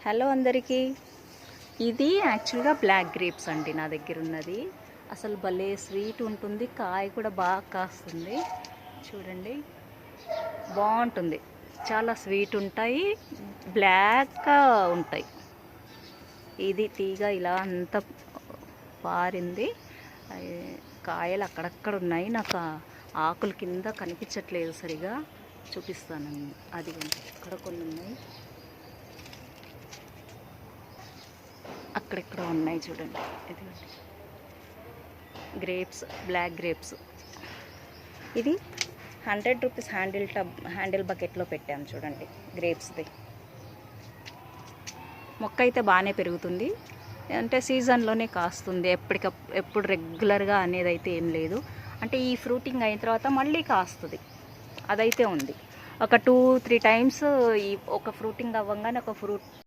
Hello అందరికీ. ఇది యాక్చువల్గా బ్లాక్ గ్రేప్స్ అండి నా దగ్గర ఉన్నది. అసలు భలే స్వీట్ ఉంటుంది, కాయ కూడా బాగా కాస్తుంది. చూడండి, బాగుంటుంది, చాలా స్వీట్ ఉంటాయి, బ్లాక్గా ఉంటాయి. ఇది తీగ ఇలా అంత పారింది, కాయలు అక్కడక్కడ ఉన్నాయి. నాకు ఆకుల కింద కనిపించట్లేదు సరిగా, చూపిస్తాను. అది అక్కడ కొన్ని ఉన్నాయి, అక్కడెక్కడ ఉన్నాయి చూడండి. ఇదిగోండి గ్రేప్స్, బ్లాక్ గ్రేప్స్. ఇది 100 రూపీస్ హ్యాండిల్ బకెట్లో పెట్టాము చూడండి. గ్రేప్స్ది మొక్క అయితే బాగానే పెరుగుతుంది, అంటే సీజన్లోనే కాస్తుంది. ఎప్పుడు రెగ్యులర్గా అనేది అయితే ఏం లేదు. అంటే ఈ ఫ్రూటింగ్ అయిన తర్వాత మళ్ళీ కాస్తుంది, అదైతే ఉంది. ఒక 2-3 టైమ్స్ ఈ ఒక ఫ్రూటింగ్ అవ్వగానే ఒక ఫ్రూట్